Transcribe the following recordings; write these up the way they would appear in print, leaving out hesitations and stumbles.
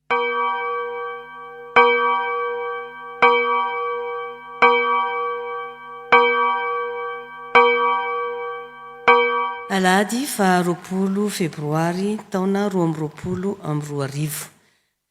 Alahady 20 Febroary taona 2024.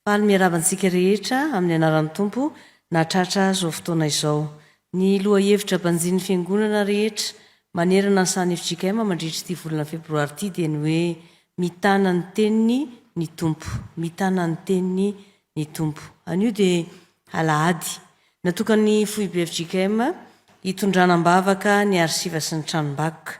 Faly miarabantsika rehetra amin'ny anaran'ny Tompo natratra izao fotoana izao. Ny loha hevitra banjin'ny fiangonana rehetra manerana ny sany Fjkm mandritra ity volana Febroary ity dia ny hoe mitana ny teniny ny Tompo, mitana ny teniny ny Tompo. Anio dia Alahady natokany foibe Fjkm hitondranam-bavaka ny Arsiva sy ny tranom-bakoka.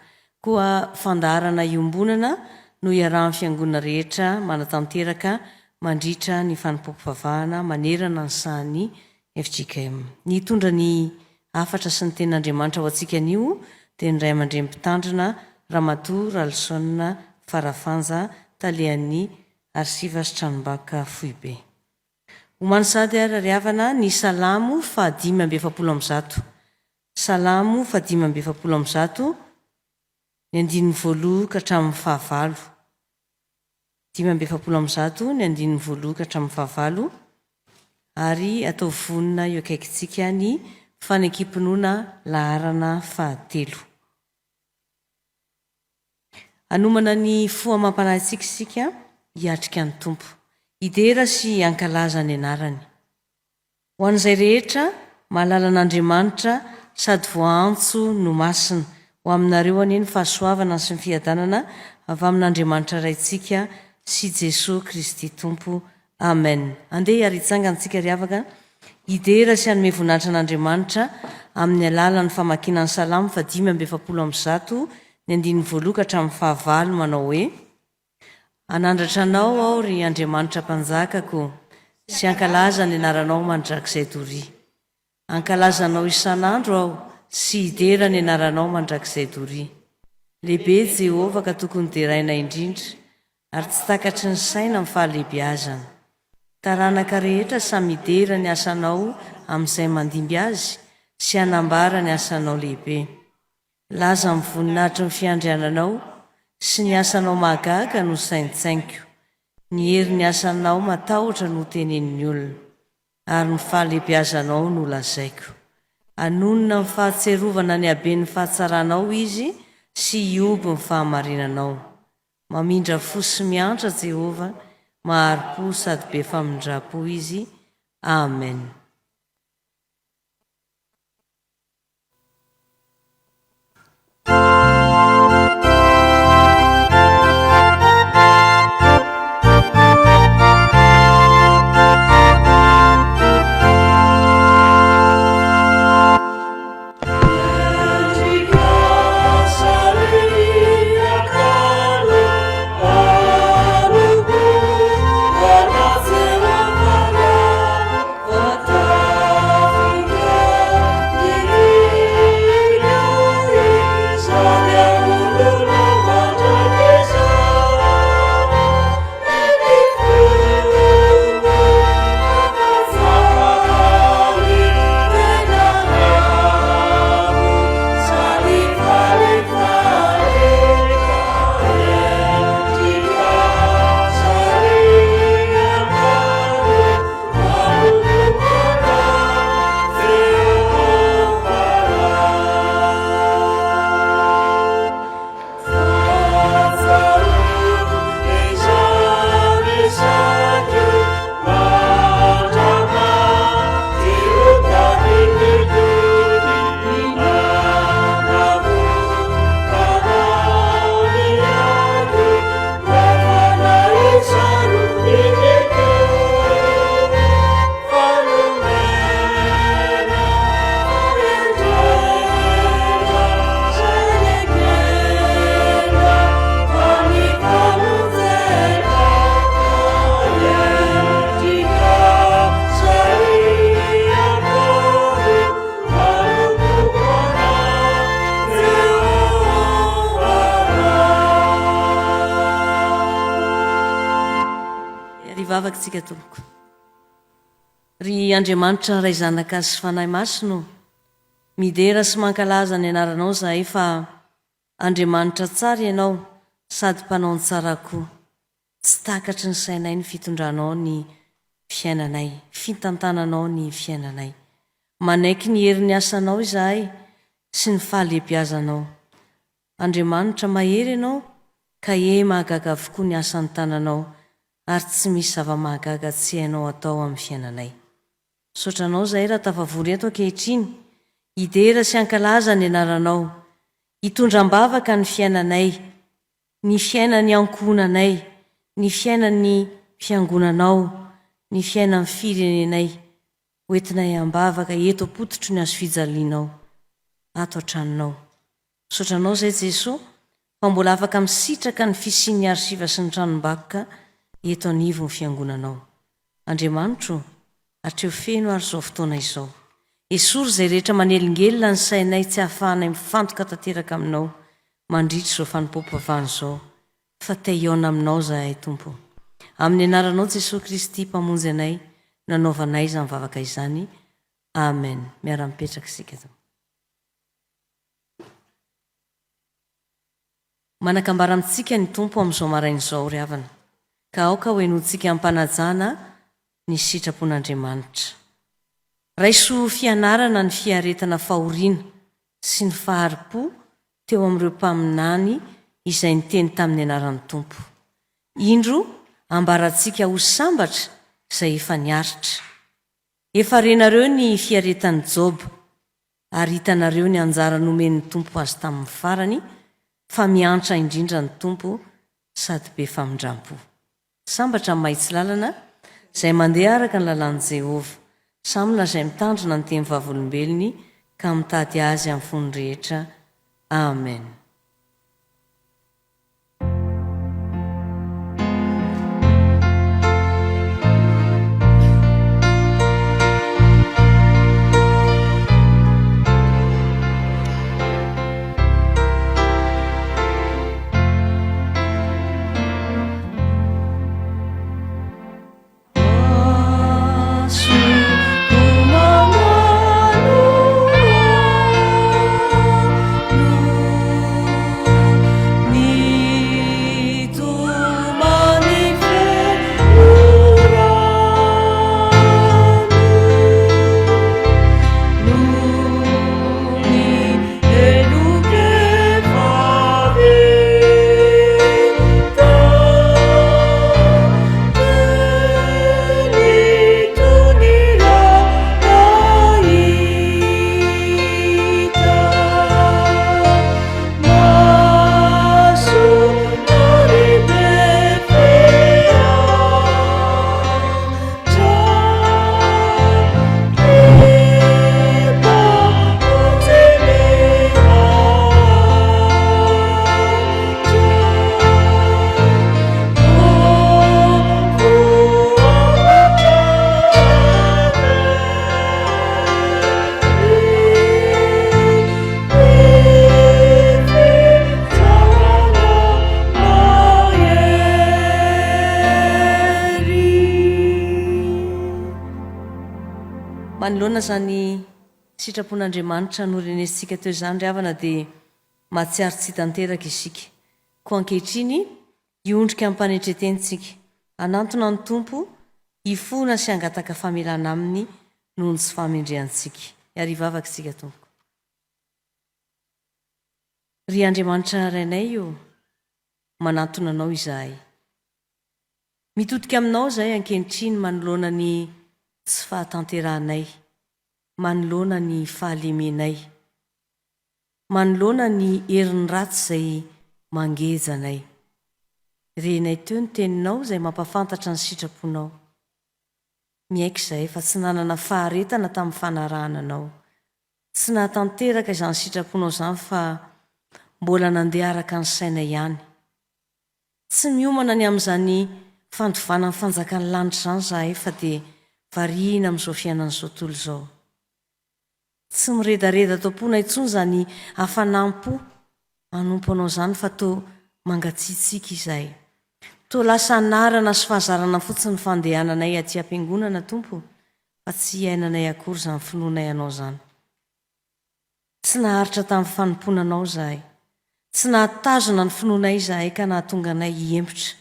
Koa fandaharana iombonana no iarahan'ny fiangonana rehetra manatanteraka mandritra ny Fotoampivavahana manerana ny sany Fjkm. Ny hitondra ny afatra sy ny tenin'Andriamanitra ho antsika anio dia ny ray aman-dreny mpitandrina Ramatoa Ralsona Farafanja talehan'ny Arsiva sy tranom-bakoka foibe. Homany sady ariavana ny Salamo 5:100. Salamo 5:100. Ny 1:1 ka hatramin'ny 9. 5:100 ny 1:1 ka hatramin'ny 9. Ary atao vonina eo akaikitsika ny fanekipinoana laharana 7. Anomana ny foa mampanahintsika isika hiatrika ny Tompo, hidera sy hankalaza ny anarany. Ho an'izay rehetra mahalala an'Andriamanitra sady voantso no masina, ho aminareo anie ny fahasoavana sy ny fiadanana avy amin'Andriamanitra raintsika sy Jesosy Kristy Tompo. Amen. Andeha hiaritsangana riavaka hidera sy hanome voninahitra an'Andriamanitra amin'ny alalan'ny famakiana ny Salamo 5:100 ny 1:1 ka hatramin'ny 9 manao hoe: anandratra anao aho ry Andriamanitra mpanjakako, sy ankalaza ny anaranao mandrakizay doria. Ankalazanao isan'andro aho sy hidera ny anaranao mandrakizay doria. Lehibe Jehovah ka tokony deraina indrindra, ary tsy takatry ny saina amin'ny fahalehibiazana. Taranaka rehetra samy hidera ny asanao amin'izay mandimby azy sy hanambara ny asanao lehibe. Laza amin'ny voninahitry ny fiandriananao sy ny asanao mahagaga no saintsainiko. Ny herin'ny asanao matahotra no tenenin'ny olona, ary ny fahalehibiazanao no lazaiko. Anonona ny fahatserovana ny haben'ny fahatsaranao izy sy hioby ny fahamarinanao. Mamindra fo sy miantra Jehovah, mahari-po sady be famindra-po izy. Amen. Vavakantsika tompoko. Ry Andriamanitra ray zanaka sy fanahy masino, midera sy mankalaza ny anaranao zahay fa Andriamanitra tsara ianao sady mpanao ny tsara koa. Tsy takatry ny sainay ny fitondranao ny fiainanay, fitantananao ny fiainanay. Manaiky ny herin'ny asanao izahay sy ny fahalehibiazanao. Andriamanitra mahery ianao, ka mahagaga avokoa ny asan'ny tananao, ary tsy misy zava-mahagaga tsy hainao atao amin'ny fiainanay. Sotranao zahay raha tafavory eto ankehitriny, hidera sy hankalaza ny anaranao, hitondram-bavaka ny fiainanay, ny fiainan'ny ankohonanay, ny fiainan'ny fiangonanao, ny fiainan'ny firenenay, hoentinay ambavaka eto apototro ny azo fijalianao ato an-tranonao. Sotranao zay Jesosy, fa mbola afaka misitraka ny fisian'ny Arsiva sy ny tranom-bakoka eto anivo ny fiangonanao. Andriamanitro, atreo feno ary zao fotoana izao. Esory zay rehetra manelingelina ny sainay tsy hahafahanay mifantoka tanteraka aminao mandritra zao fanompoam-pavahana izao, fa te hiaona aminao zahay Tompo. Amin'ny anaranao Jesosy Kristy mpamonjy anay, nanaovanay izany vavaka izany. Amen. Miara-mipetraka isika zao. Manakambara amintsika ny Tompo amin'izao marain'izao ry havana, ka aoka ho enontsika ampanajana ny sitrapon'Andriamanitra. Raiso fianarana ny fiaretana fahoriana sy ny faharipo teo amin'ireo mpaminany izay niteny tamin'ny anaran'ny Tompo. Indro ambarantsika ho sambatra izay efa niaritra. Efa renareo ny fiaretan'ny Job, ary hitanareo ny anjara nomen'ny Tompo azy tamin'ny farany, fa miantra indrindra ny Tompo sady be famindrampo. Sambatra amin'ny mahitsy lalana izay mandeha araka ny lalàn'i Jehova, samina izay mitandrina ny teny vavolombelony ka mitady azy amin'ny fony rehetra. Amen. Manoloana zany sitrapon'Andriamanitra norenesika teo izany ry havana dia mahatsiaro tsy tanteraka isika. Koa ankehitriny hiondrika amin'ny mpanetretentsika, anantona ny Tompo hifona sy hangataka famelana aminy noho ny tsy fahamendrehantsika. Iarivavaka isika Tompo. Ry Andriamanitra rainay io, manantona anao izahay. Mitodika aminao izahay ankehitriny manoloana ny tsy fahatanterahanay, manoloana ny fahalemenay, manoloana ny herin'ny ratsy izay mangejanay. Renay teo ny teninao izay mampafantatra ny sitraponao. Miaiky izahay fa tsy nanana faharetana tamin'ny fanarahana anao, tsy nahatanteraka izany sitraponao izany fa mbola nandeha araka ny saina ihany. Tsy miomana ny amin'izany fandovana ny fanjakan'ny lanitra izany izahay fa dia variana amin'izao fiainan'izao tontolo izao. Tsy miredareda tao am-pona intsony izany hafanampo hanompo anao izany fa toa mangatsiatsika izahay. Toa lasa anarana sy fahazarana fotsiny ny fandehananay aty am-piangonana Tompo, fa tsy iainanay akory izany finoanay anao izany. Tsy naharitra tamin'ny fanomponanao izahay, tsy nahatazona ny finoanay izahay ka nahatonga anay hiempotra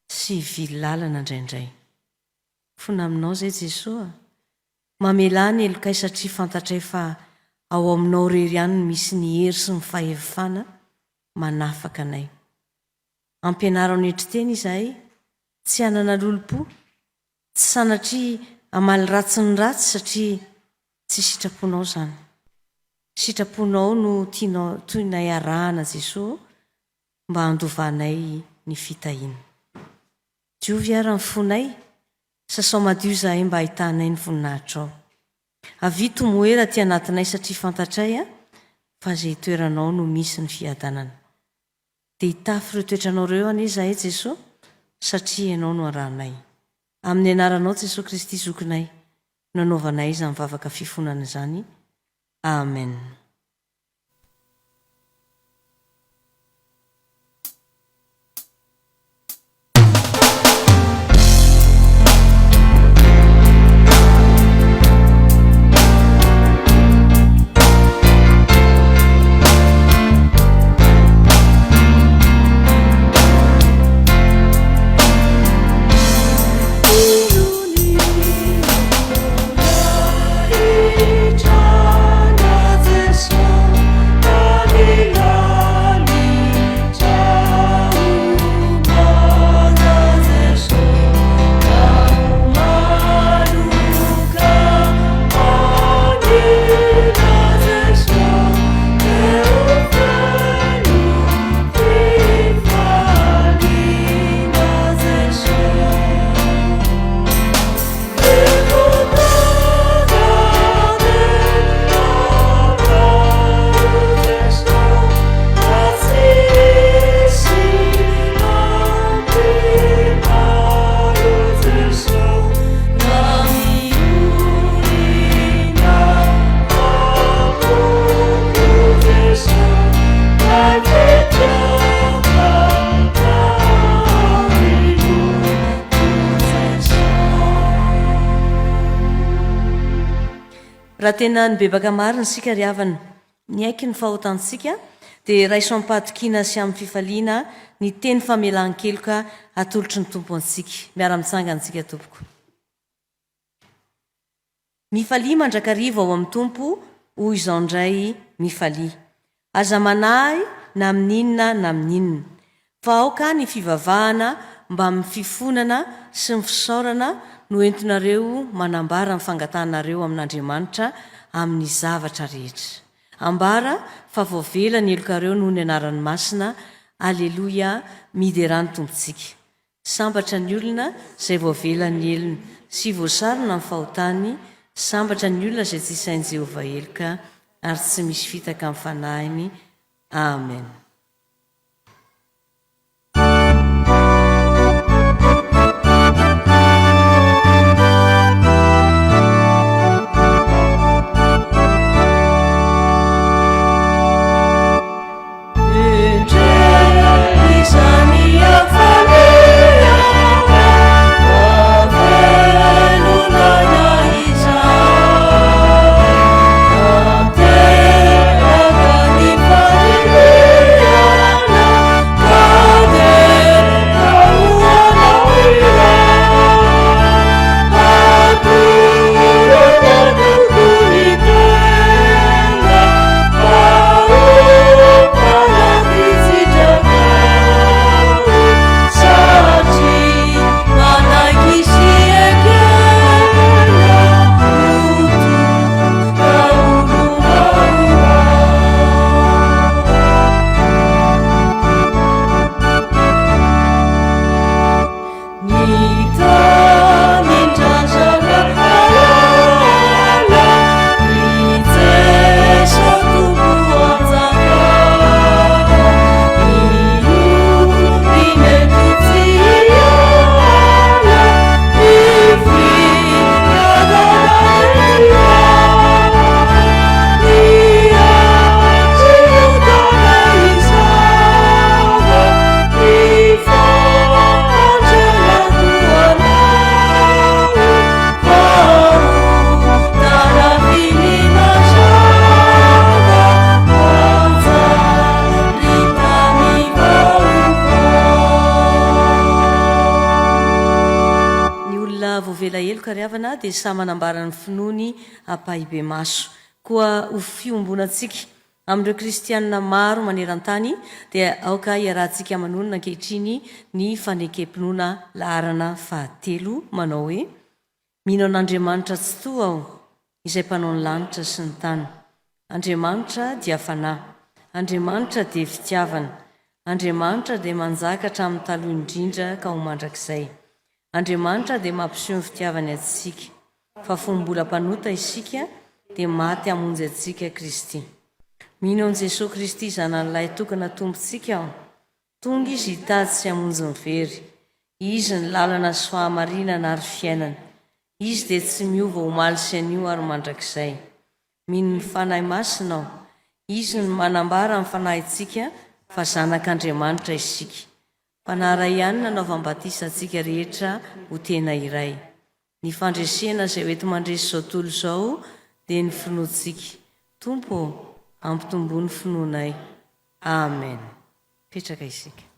sy vily lalana indraindray. fona aminao zay Jesosy mamela ny elokay satria fantatray fa ao aminao rery ihany no misy ny hery sy ny fahefana manafaka anay. Ampianarao ny hetroteny izahay tsy hanana lolopo, tsy sanatria amaly ratsy ny ratsy satria tsy sitraponao zany. Sitraponao no toynay arahana Jesosy mba handovanay ny fitahiana. Diovy ara ny fonay, sasao madio zahay mba hahitanay ny voninahitrao. Avito moera ty anatinay satria fantatray fa zay toeranao no misy ny fiadanana. Dia hitafy ireo toetranao ireo anie zahay Jesosy satria ianao no arahanay. Amin'ny anaranao Jesosy Kristy zokinay, nanaovanay izy mivavaka fifonana izany. Amen. Raha tena nybebaka marina sika ry havana, ny aiky ny fahotantsika dia raiso ampatokina sy amin'ny fifaliana ny teny famelan-keloka atolotry ny tompo antsika. Miara-mitsangana tompoko. Mifalia mandrakariva ao amin'ny tompo, hoy izao indray mifalia. Aza manahy na amin'inona na amin'inona. Fa ao ka ny fivavahana mba amin'ny fifonana sy ny fisaorana no entinareo manambara ny fangatanareo amin'Andriamanitra amin'ny zavatra rehetra. Ambara fa voavela ny elokareo noho ny anaran'ny masina. Aleloia, miderany tompontsika. Sambatra ny olona izay voavela ny elony sy voasarona ny fahotany. Sambatra ny olona izay tsy isain'i Jehovah eloka ary tsy misy fitaka amin'ny fanahiny. Amen. Yeah. mameloka ry havana dia samy manambarany finoany ampahibe maso. Koa ho fiombonantsika amin'ireo kristianina maro maneran-tany dia aoka iarahantsika manonona ankehitriny ny fanekempinoana laharana 13 manao hoe: mino an'Andriamanitra tsy toa aho, izay mpanao ny lanitra sy ny tany. Andriamanitra dia fanahy, Andriamanitra dia fitiavana, Andriamanitra dia manjakatra amin'ny taloha indrindra ka ho mandrakizay. Andriamanitra dia mampiseho ny fitiavany antsika, fa fombola mpanota isika dia maty hamonjy antsika Kristy. Mino an' Jesosy Kristy zanan'ilay tokana tompontsika aho, tonga izy hitady sy hamonjy ny very. Izy ny lalana sy fahamarinana ary fiainana. Izy dia tsy miova omaly sy anio ary mandrakizay. Mino ny fanahy masina aho, izy ny manambara ny fanahyntsika fa zanak'Andriamanitra isika. Mpanara ihany nanaovam-batisa antsika rehetra ho tena iray. Ny fandresena izay hoety mandresy izao tontolo izao dia ny finoantsika. Tompo, ampitombo ny finoanay. Amen. Petraka isika.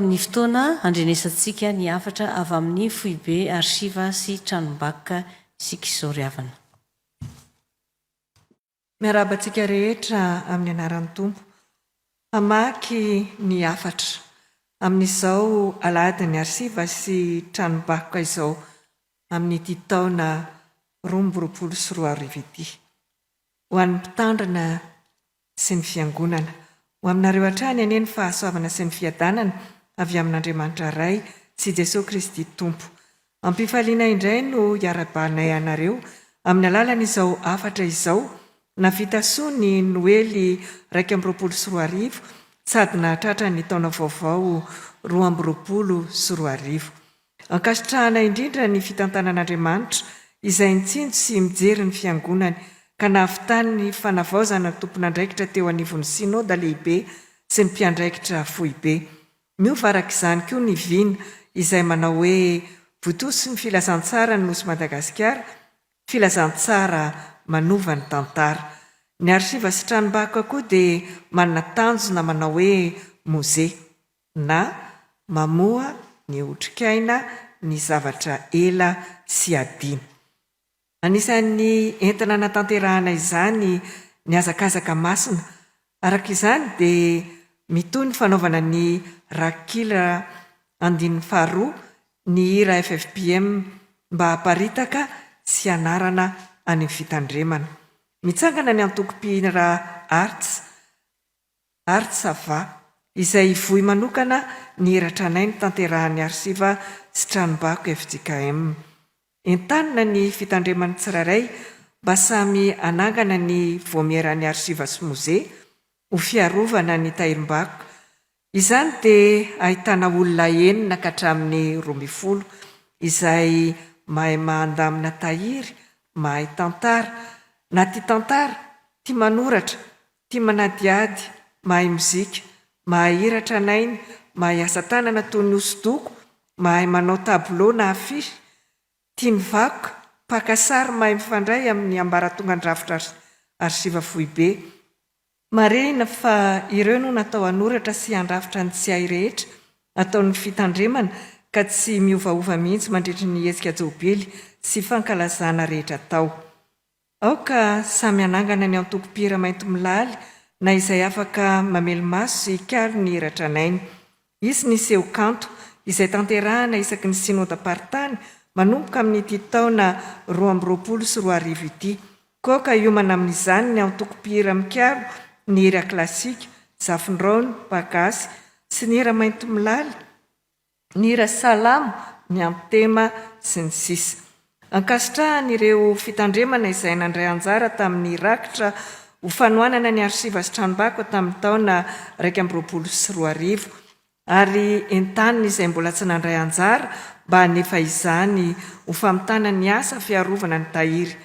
Amin'ny fotoana andrenesantsika ny hafatra avy amin'ny foibe Arsiva sy tranom-bakoka isika izao ry havana. Miarabantsika rehetra amin'ny anaran'ny Tompo. Hamaky ny hafatra amin'izao aladiny Arsiva sy tranom-bakoka izao amin'ity taona 2024 ity. Ho an'ny mpitandrina sy ny fiangonana, ho aminareo hatrany anie ny fahazavana sy ny fiadanana avy amin'Andriamanitra Ray sy Jesosy Kristy Tompo. Ampifaliana indray no iarabanay anareo amin'ny alalan'izao hafatra izao navita soa ny Noely 2024 sady nahatratra ny taona vaovao 2024. Ankasitrahana indrindra ny fitantanan'Andriamanitra izay nitsinjo sy mijery ny fiangonany ka nahavitany ny fanavaozana tompon'andraikitra teo anivon'ny sinoda lehibe sy ny mpiandraikitra foibe. Miovarak' izany koa ny vina izay manao hoe votoso ny filazantsara ny nosy Madagasikara, filazantsara manova ny tantara. Ny Arsiva sy tranom-bakoka koa dia manana tanjona manao hoe mozea na mamoa ny otrikaina ny zavatra ela sy adina. Anisan'ny entina natanterahana izany ny hazakazaka masina. Araka izany dia mitoy ny fanaovana ny rakila 12 ny hira FFPM mba haparitaka sy anarana any fitandremana. Mitsangana ny antoko-pihira Arsiva izay vohy manokana ny hira-tranay ny tanterahan'ny Arsiva sy tranom-bakoka Fjkm. Entanina ny fitandremany tsiraray mba samy anangana ny voamieran'ny Arsiva sy mozea ho fiarovana ny tahirim-bakoka. Izany dia ahitana olona enina ka hatramin'ny 12 izay mahay mandamina tahiry, mahay tantara, na tia tantara, tia manoratra, tia manadiady, mahay mozika, mahay hira tranainy, mahay asa tanana toy ny hosodoko, mahay manao tableau na afisy, tia ny vakoka, pakasary mahay mifandray amin'ny ambaratongan-drafitra Arsiva foibe. Marina fa ireo no natao anoratra sy andrafitra ny tsy hay rehetra ataon'ny fitandremana ka tsy miovaova mihitsy mandritra ny hetsika jobily sy fankalazana rehetra tao. Aoka samy anangana ny antoko-pihira mainty milaly na izay afaka mamelo maso sy hikaro ny hira tranainy. Izy ny seho kanto izay tanterahana isaky ny sinodam-paritany manomboka amin'ity taona 2024 ity. Koka iomana amin'izany ny antoko-pihira mikalo, ny hira klasika, zafindrona, bagasy sy ny hira mainto milaly, ny hira salamo, ny ampitema sy ny sisa. Ankasitrahany ireo fitandremana izay nandray anjara tamin'ny rakitra ho fanohanana ny Arsiva sy tranom-bakoka tamin'ny taona 2024 ary entaniny izay mbola tsy nandray anjara mba hanefa izany ho famitana ny asa fiarovana ny tahiry.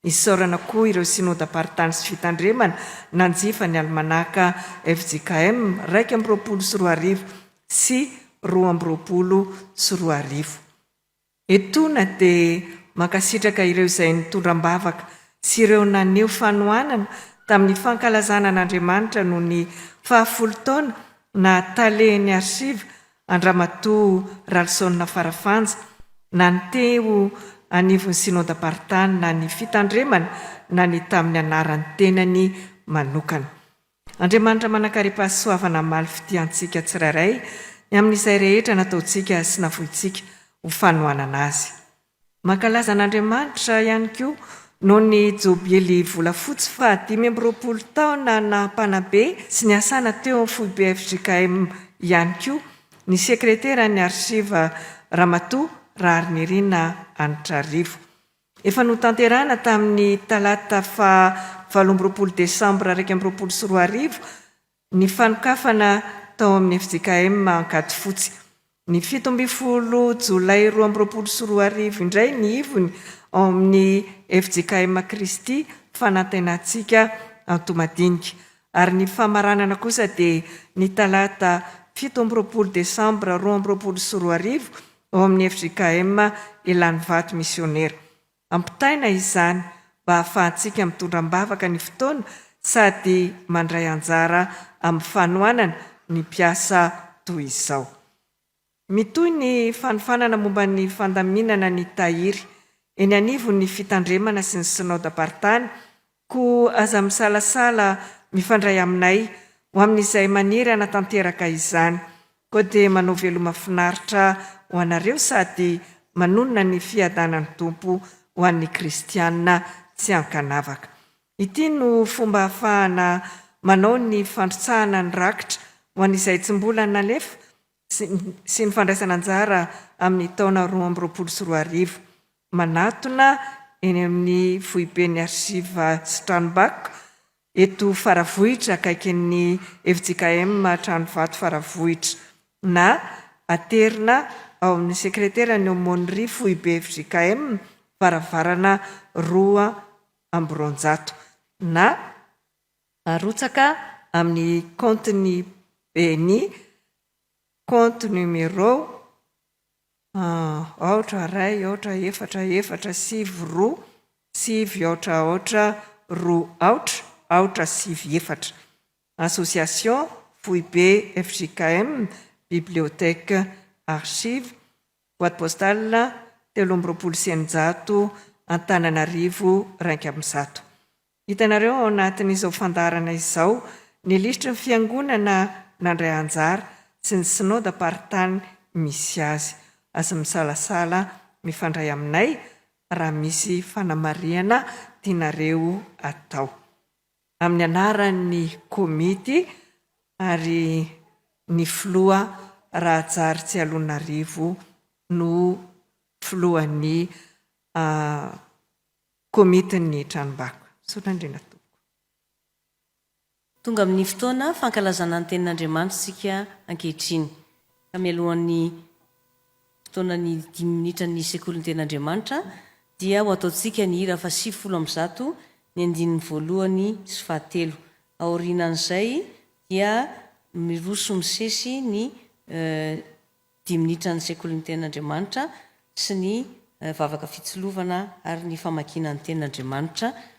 Isaorana koa ireo synodam-paritany sy fitandremana nanjifa ny almanaka FJKM 2024 sy 2024. Etona dia makasitraka ireo izay nitondram-bavaka sy ireo naneho fanohanana tamin'ny fankalazana an'Andriamanitra noho ny 10 taona na talehin'ny Arsiva Andramatoa Ralsona Farafanja na ny teo anivon'ny synodam-paritany na ny fitandremana na ny tamin'ny anarany tenany manokana. Andriamanitra manakariam-pahasoavana mamaly fitiantsika tsirairay amin'izay rehetra nataontsika sy navointsika ho fanohanana azy. Mankalaza an'Andriamanitra ihany koa noho ny jobily volafotsy 520 taona na mpanabe sy ny asana teo amin'ny foibe FJKM ihany koa ny sekretera ny Arsiva Ramatoa Raharinirina Anitrarivo. Efa notanterana tamin'ny talata 17 Desambra 2024 ny fanokafana tao amin'ny FJKM Ankady Fotsy. Ny 17 Jolay 2024 indray ny ivony ao amin'ny FJKM Kristy fanantenantsika Antomadinika. Ary ny famaranana kosa dia ny talata 17 Desambra 2024 ao amin'ny FJKM Elanvato Missionnaire. Ampitaina izany mba hahafahantsika mitondram-bavaka ny fotoana sady mandray anjara amin'ny fanohanana ny mpiasa toy izao. Mitoy ny fanofanana momba ny fandaminana ny tahiry eny anivon'ny fitandremana sy ny synodam-paritany ko aza misalasala mifandray aminay ho amin'izay maniry anatanteraka izany. Koa dia manao veloma finaritra ho anareo sady manonona ny fiadanan'ny tompo ho an'ny kristianina tsy ankanavaka. Ity no fomba ahafahana manao ny fandrotsahana ny rakitra ho an'izay tsy mbola nalefa sy ny fandraisana anjara amin'ny taona 2024. Manatona eny amin'ny foiben'ny Arsiva sy tranom-bakoka eto Faravohitra akaikin'ny FJKM Tranovato Faravohitra na aterina ao amin'ny sekretera ny Omonry foibe FJKM Varavarana 2 Ambronjato na arotsaka amin'ny compte-ny beny compte numéro 8 Association Foibe FJKM Bibliothèque Arsive, boîte postale 300 Antananarivo Raingambizato. Hitanareo ao anatin'izao fandarana izao ny listra ny fiangonana nandray anjara sy ny synodam-paritany misy azy. Aza misalasala mifandray aminay raha misy fanamariana tianareo atao. Amin'ny anaran'ny komity ary ny filoha Rahajary Tsialonarivo no filohan'ny komitin'ny tranom-bakoka. Sotrandrina tompoko. Tonga amin'ny fotoana fankalazana ny tenin'Andriamanitra sika ankehitriny. Ka mialohan'ny fotoana ny 10 minitra ny sekoly ny tenin'Andriamanitra dia ho ataontsika ny hira 710 ny andinin'ny voalohany sy 13. Aorinan'izay dia miroso misesy ny 10 minitra ny sekoly ny tenin'Andriamanitra sy ny vavaka fitsolovana ary ny famakina ny tenin'Andriamanitra. Ziona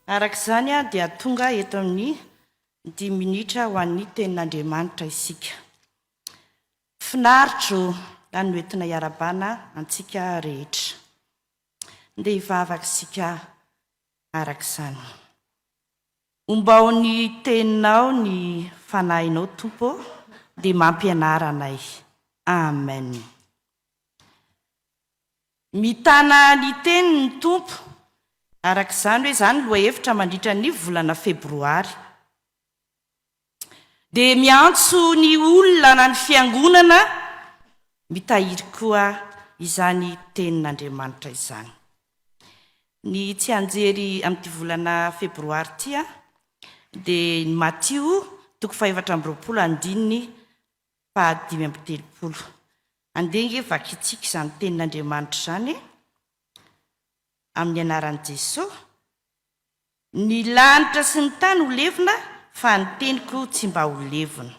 Arak'izany dia tonga eto amin'ny 10 minitra ho an'ny tenin'Andriamanitra isika. Finaritro any hoentina iarabana antsika rehetra. Ndeha hivavaka isika arak'izany. Ombao ny teninao ny fanahinao Tompo dia mampianara anay. Amen. Mitana ny teniny Tompo. Arak'izany hoe izany lohahevitra mandritra ny volana Febroary. Dia miantso ny olona na ny fiangonana mitahiry koa izany tenin'Andriamanitra izany. Ny tsy anjery amin'ity volana Febroary tia dia ny Matio 7:2-5:30. Andengy vakitsika izany tenin'Andriamanitra izany amin'ny anaran'i Jesosy. Ny lanitra sy ny tany ho levona fa ny teniko tsy mba ho levona.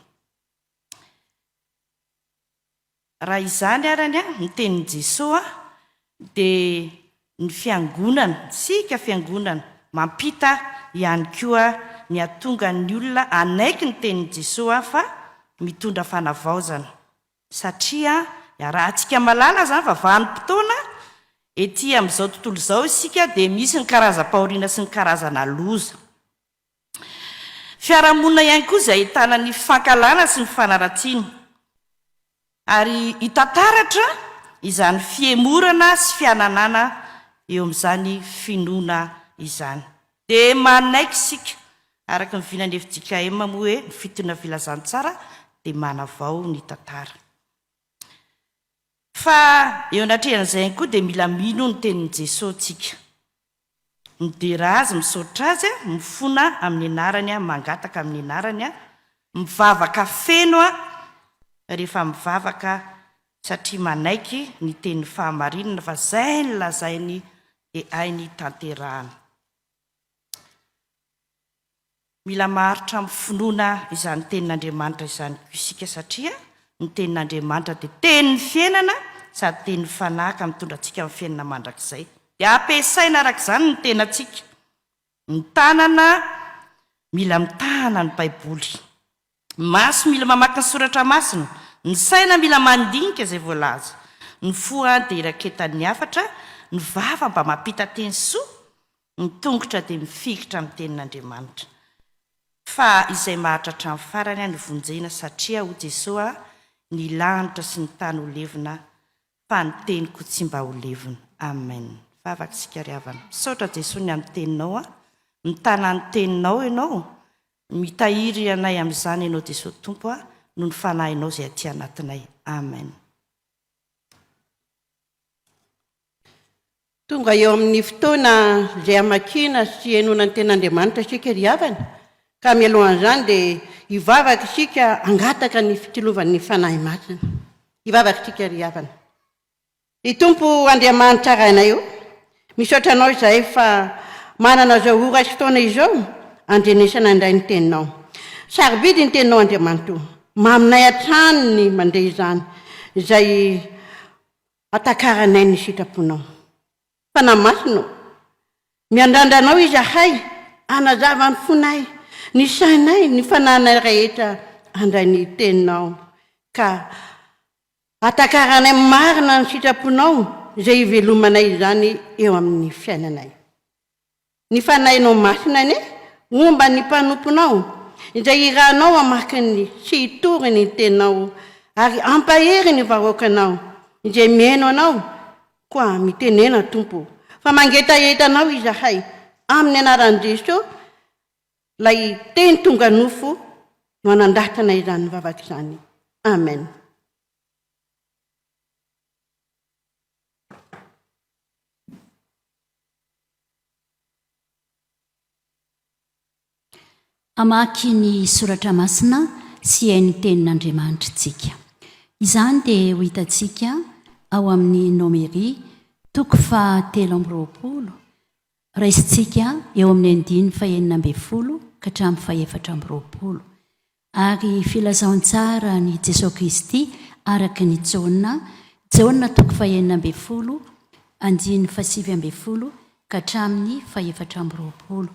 Raha izany arany ny tenin'i Jesosy dia ny fiangonana, sika fiangonana mampita ihany koa ny atonga ny olona anaiky ny tenin'i Jesosy fa mitondra fanavaozana. Satria raha antsika malala zany fa vanim-potoana ety amin'izao tontolo izao isika dia misy ny karazam-pahoriana sy ny karazana loza. Fiarahamonina ihany koa izay ahitana ny fankalana sy ny fanaratsiana. Ary hitantaratra izany fiemorana sy fiananana eo amin'izany finoana izany. Dia manaiky isika araka ny vinan'ny FJKM moa hoe ny fitoana filazantsara dia manavao ny tantara. Fa eo anatrehan'izay koa dia mila mino ny tenin'i Jesosy tsika. Midera azy, misaotra azy, mifona amin'ny anarany, mangataka amin'ny anarany, mivavaka feno rehefa mivavaka satria manaiky ny teny fahamarinana fa zay ny lazainy dia hainy tanterahana. Mila maharitra amin'ny finoana izany tenin'Andriamanitra izany isika satria ny tenin'Andriamanitra dia tenin'ny fiainana sady tenin'ny fanaka mitondra antsika amin'ny fiainana mandrakizay. Dia ampiasaina arak'izany ny tenantsika. Ny tanana mila mitahana ny Baiboly. Maso mila mamaky ny soratra masina. Ny saina mila mandinika izay voalaza. Ny fo dia iraketan'ny hafatra. Ny vava mba mampita teny soa. Ny tongotra dia mifikitra amin'ny tenin'Andriamanitra. Fa izay maharitra hatramin'ny farany ny vonjena satria ho Jesosy ny lanitra sy ny tany ho levona fa ny teniko tsy mba ho levona. Amen. Vavaka isika ry havana. Misaotra Jesosy ny amin'ny teninao, mitana ny teninao ianao, mitahiry anay amin'izany ianao Jesosy Tompo noho ny fanahinao izay aty anatinay. Amen. Tonga eo amin'ny fotoana izay hamakina sy henoana ny ten'Andriamanitra isika ry havana, ka mialohan'izany dia hivavaka isika angataka ny fitilovany fanahy masina. Hivavaka isika ry havana. I Tompo Andriamanitra rainay io, misaotra anao izay fa manana izao ora sy fotoana izao andrenesana indray ny teninao. Sarobidy ny teninao Andriamanitra io, maminay hatrany ny mandeha izany izay atakaranay ny sitraponao. Fanahy-masina, miandrandranao izahay anazava ny fonay, ny sainay, ny fananay rehetra andray ny teninao ka atakaranay marina ny sitraponao izay hivelomanay izany eo amin'ny fiainanay. Ny fanahinao masina ne omba ny mpanomponao izay iranao amaky ny sy hitory ny teninao ary ampahery ny vahoakanao izay mihaino anao koa mitenena Tompo fa mangetahetanao izahay amin'ny anaran'i Jesosy lay teny tonga nofo no anandatana izany vavaka izany. Amen. Amaky ny soratra masina sy hain'ny tenin'Andriamanitra tsika. Izany dia ho hitantsika ao amin'ny nomery 3:20. Raisintsika eo amin'ny 5:20 ka hatramin'ny 4:20. Ary filazaon-tsara ny Jesosy Kristy araka ny Ziona 3:20, 7:20 ka hatramin'ny 4:20.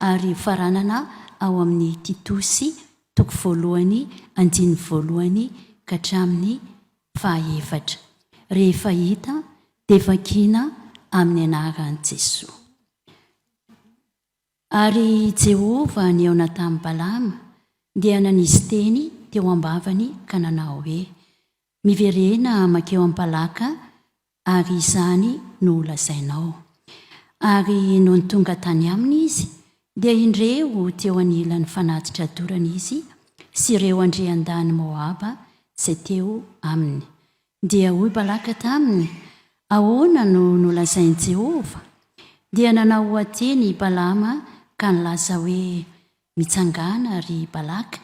ary faranana ao amin'ny Titosy 1:1 ka hatramin'ny 4. Rehefa hita dia vakiana amin'ny anaran'i Jesosy. Ary Jehova ny eona tamin'ny Balama dia nanisy teny teo ambavany ka nanao hoe: miverena makeo am-palaka ary izany no lazainao. Ary no ny tonga tany aminy izy dia indreo teo anilan'ny fanatitra dorana izy sy ireo andrean-dany Moaba izay teo aminy. Dia hoy Balaka taminy: ahoana no nolazain'i Jehova? Dia nanao ateny Balama ka nilaza hoe mitsangana ry Balaka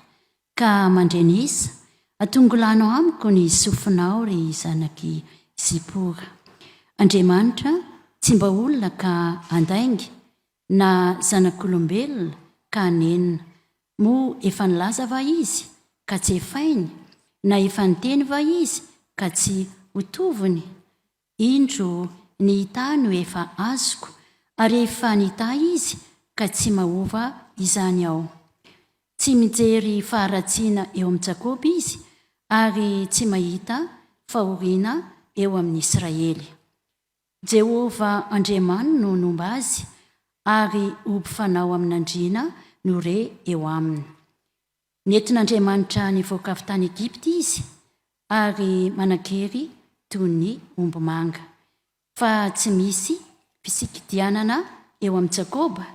ka mandrenesa, atongolanao amiko ny sofinao ry zanaky Zipora. Andriamanitra tsy mba olona ka andaingy, na zanak'olombelona ka hanenina. Moa efa nilaza va izy ka tsy efainy, na efa niteny va izy ka tsy hotoviny? Indro ny hita no efa azoko, ary efa nihita izy ka tsy mahova izany aho. Tsy mijery faharatsiana eo amin'ny Jakoba izy, ary tsy mahita fahoriana eo amin'ny Israely. Jehova Andriamanina no nomba azy, ary ompifanao amin'Andriana no re eo aminy. Nentin'Andriamanitra nivoaka avy tany Egipta izy, ary manakery toy ny omby manga. Fa tsy misy fisikidianana eo amin'ny Jakoba,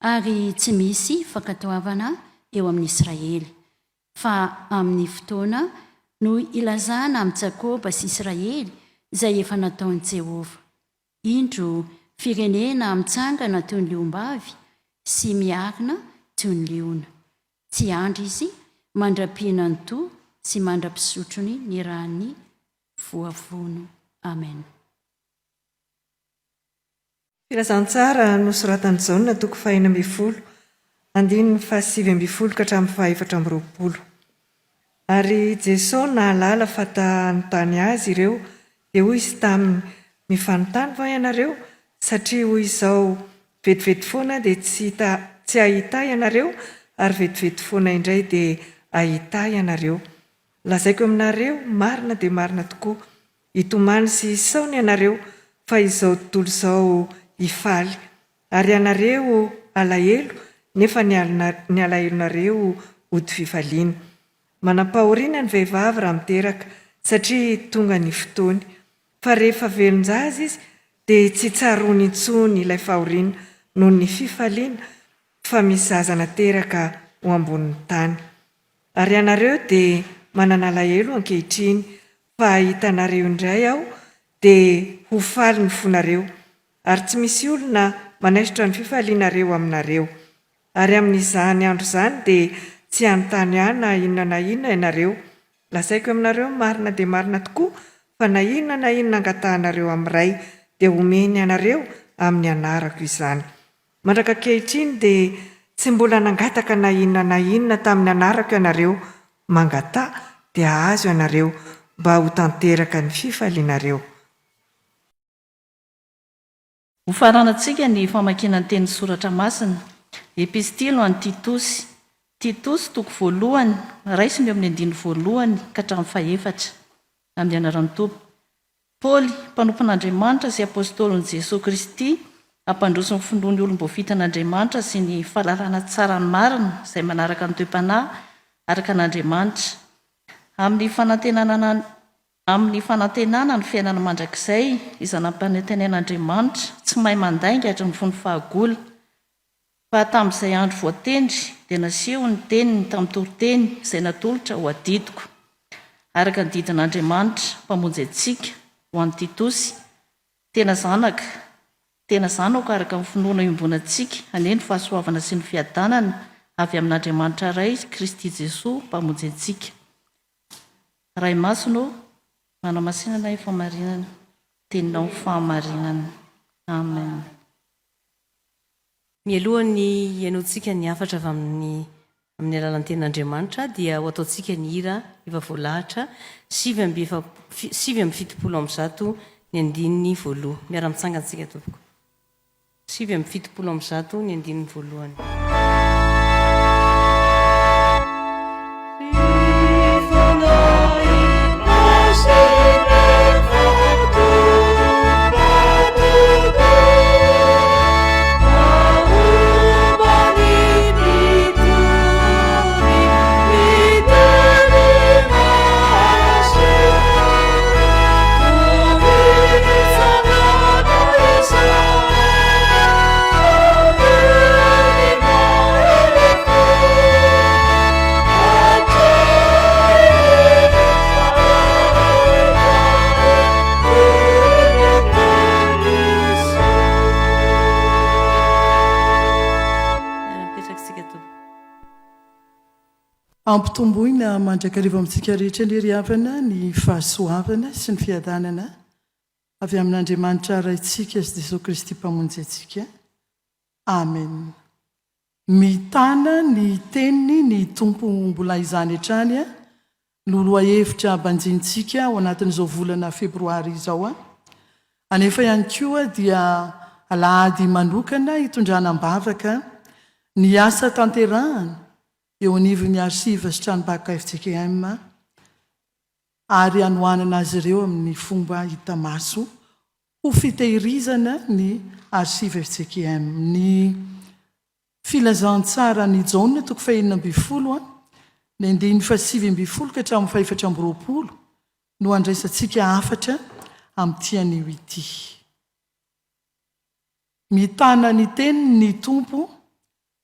ary tsy misy fankatoavana eo amin'ny Israely. Fa amin'ny fotoana no ilazana amin'ny Jakoba sy Israely izay efa nataon'i Jehova. Indro firenena mitsangana toy ny leombavy sy miarina toy ny liona. Tsy andry izy mandra-piana ny to sy mandra-pisotrony ny rany voavono. Amen. Filazantsara nosoratan'i Ziona 4:20, 7:20 ka hatramin'ny 4:20. Ary Jesosy nahalala fatanontany azy ireo, dia hoy izy taminy: mifanontany va ianareo? Satria hoy izao, vetivety foana dia tsy ahita ianareo, ary vetivety foana indray dia ahita ianareo. Lazaiko aminareo, marina dia marina tokoa, hitomany sy hisaona ianareo, fa izao tontolo izao hifaly. Ary ianareo alahelo, nefa ny alahelonareo ody fifaliana. Manam-pahoriana ny vehivavy raha miteraka, satria tonga ny fotoany. Fa rehefa velon-jaza izy, dia tsy tsarony intsony ilay fahoriana noho ny fifaliana, fa misy zaza nateraka ho ambonin'ny tany. Ary ianareo dia manana alahelo ankehitriny, fa hitanareo indray aho dia ho faly ny fonareo, ary tsy misy olona manaisitra ny fifalianareo aminareo. Ary amin'izany andro izany dia tsy anontaniana inona na inona ianareo. Lazaiko aminareo, marina dia marina tokoa, fa na inona angatahanareo amin'ray dia omeny ianareo amin'ny anarako izany. Mandraka ankehitriny dia tsy mbola nangataka na inona tamin'ny anarako ianareo, mangata dia azo ianareo mba ho tanteraka ny fifalianareo. Ho faranantsika ny famakiana ny teny soratra masina. Epistilo an'i Titosy. Titosy 1:1, raisiny eo amin'ny 1 ka hatramin'ny 4, amin'ny anaran'ny Tompo. Paoly, mpanompon'Andriamanitra sy apôstôlin'i Jesosy Kristy, ampandroso ny finoany olom-boafitan'Andriamanitra sy ny fahalalana tsara ny marina izay manaraka ny toe-panahy araka an'Andriamanitra. Amin'ny fanantenana ny fiainana mandrakizay izay nampanantenain'Andriamanitra, tsy mahay mandainga hatry ny fony fahagola. Fa tamin'izay andro voatendry dia naseho ny teniny tamin'ny toriteny izay natolotra ho adidiko, araka ny didin'Andriamanitra mpamonjy antsika ho an'ny Titosy, tena zanako araka ny finoana iombonantsika haneny fahasoavana sy ny fiadanana avy amin'Andriamanitra iray, Kristy Jesosy mpamonjy antsika. Ray masino, manamasinana famarinana, teninao fahamarinana. Amen. Mialohan'ny ianoantsika ny afatra avy amin'ny alalan'ny tenin'Andriamanitra dia ho ataontsika ny hira efa voalahatra 7:70 ny 1:1. Miara-mitsangantsika tompoko. 7:70 ny 1:1. Ampitomboina mandrakariva amintsika rehetra ny ry havana ny fahasoavana sy ny fiadanana avy amin'Andriamanitra raintsika sy Jesosy Kristy mpamonjy antsika. Amen. Mitana ny teniny ny tompo mbola izany hatrany no loha-hevitra banjintsika ao anatin'izao volana Febroary izao. Anefa ihany koa dia alahady manokana hitondrana am-bavaka ny asa tanterahana eo anivon'ny Arsiva sy 𝙍𝙤𝙗𝙗 FJkm ary anohanana azy ireo amin'ny fomba hita maso ho fitehirizana ny Arsiva FJkm. Ny filazantsara ny 𝙁𝙗 toko 2020 ny 9/7/20 ka hatramin'ny 4/20 no andraisantsika afatra amin'ity anio ity. Mitana ny teniny ny tompo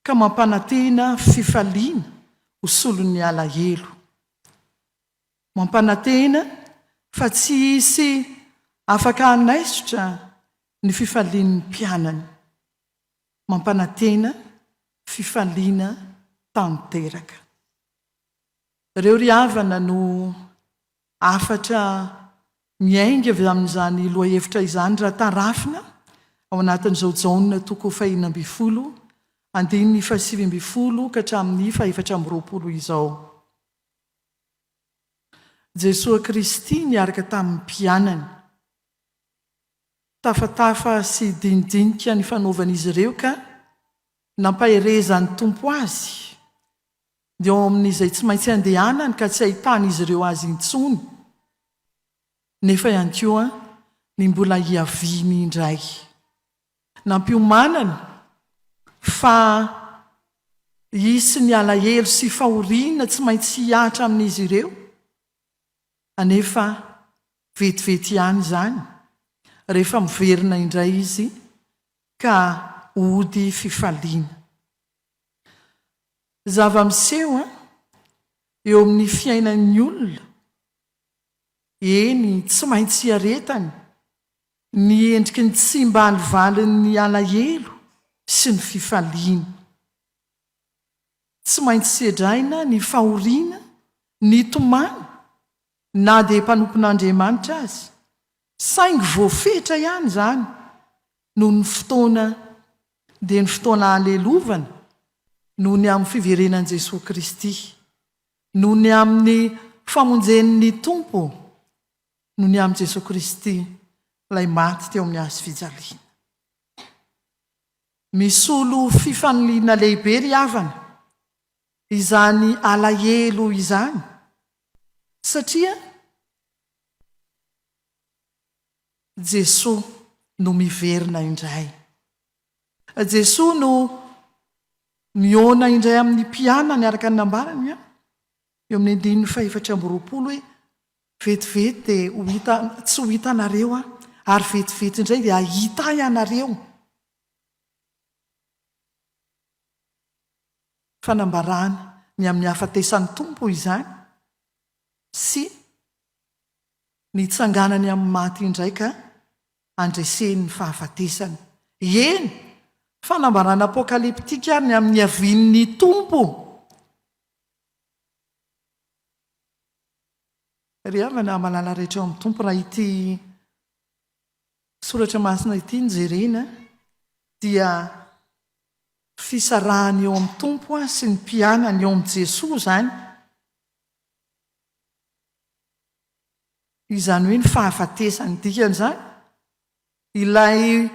ka mampanantena fifaliana ho solon'ny alahelo. Mampanantena fa tsy hisy afaka hanaisotra ny fifalian'ny mpianany. Mampanantena fifaliana tanteraka. Ireo ry havana no afatra miainga avy amin'izany loha-hevitra izany raha tarafina ao anatin'izao 𝙁𝙗 toko 2020 9/7/20 ka hatramin'ny 4/20 izao. Jesosy Kristy niaraka tamin'ny mpianany. Tafatafa sy dinidinika ny fanaovan'izy ireo ka nampaherezan'ny tompo azy. Dia ao amin'izay tsy maintsy andehanany ka tsy ahitana izy ireo azy intsony. Nefa ihany koa ny mbola hiaviany indray. Nampiomanana fa hisy ny alahelo sy fahoriana tsy maintsy hiatra amin'izy ireo. Anefa vetivety ihany izany rehefa miverina indray izy ka ody fifaliana. Zava-miseho eo amin'ny fiainan'ny olona, eny tsy maintsy hiaretany ny endriky ny tsy mbalivalin'ny alahelo sy ny fifaliana. Tsy maintsy sedraina ny fahoriana, ny tomana na dia mpanompon'Andriamanitra azy. Saingy voafetra ihany izany noho ny fotoana dia ny fotoana halelovana noho ny amin'ny fiverenan'i Jesosy Kristy, noho ny amin'ny famonjen'ny tompo, noho ny amin'ny Jesosy Kristy ilay maty teo amin'ny hazo fijaliana. Misolo fifaniliana lehibe ry havana izany alahelo izany, satria Jesosy no miverina indray. Jesosy no miona indray amin'ny mpianany araka ny nambarany eo amin'ny 9/4/20 hoe vetivety dia tsy ho hitanareo ary vetivety indray dia ahita ianareo. Fanambarana ny amin'ny hafatesan'ny tompo izany sy ny tsanganany amin'ny maty indray ka andresen'ny fahafatesany. Eny, fanambarana apokaliptika ny amin'ny havian'ny tompo. Ry havana malala rehetra eo amin'ny tompo raha ity soratra masina ity nijerena dia fisarahany eo amin'ny tompo sy ny mpianany eo amin'ny Jesosy izany. Izany hoe ny fahafatesany dikan'izany ilay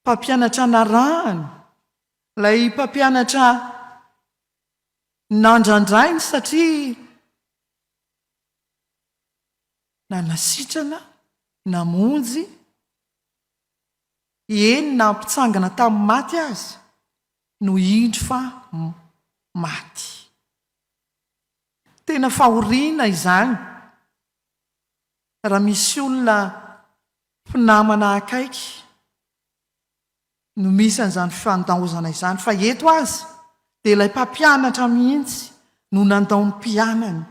mpampianatra narahany, ilay mpampianatra nandrandrainy satria nanasitrana, namonjy, eny nampitsangana tamin'ny maty azy no indro fa maty. Tena fahoriana izany. Raha misy olona mpinamana akaiky no misy an'izany fandaozana izany, fa eto azy dia ilay mpampianatra mihitsy no nandao ny mpianany.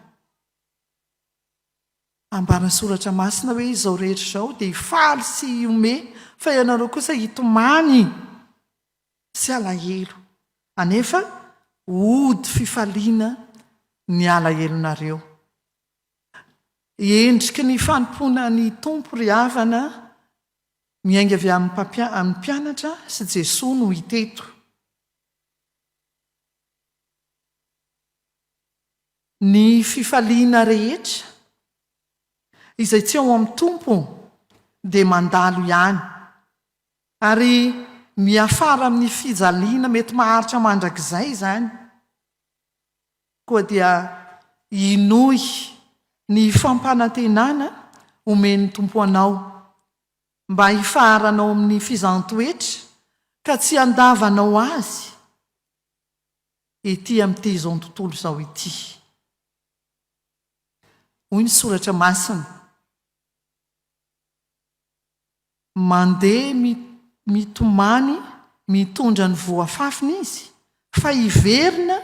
Ambarana soratra masina hoe izao rehetra izao dia hifaly sy hiome, fa ianareo kosa hitomany sy alahelo. Anefa ody fifaliana ny alahelonareo. Endriky ny fanompoana ny tompo ry havana miainga avy amin'ny mpianatra sy Jesosy no hiteto. Ny fifaliana rehetra izay tsy ao amin'ny tompo dia mandalo ihany, ary miafara amin'ny fijaliana mety maharitra mandrakizay izany koa dia inoy ny fampanantenana omen'ny tompo anao mba hifaharanao amin'ny fizantoetra ka tsy handavanao azy ety amin'ity izao ny tontolo izao ity. Hoy ny soratra masina, mandeha mitomany mitondra ny voafafiny izy, fa hiverina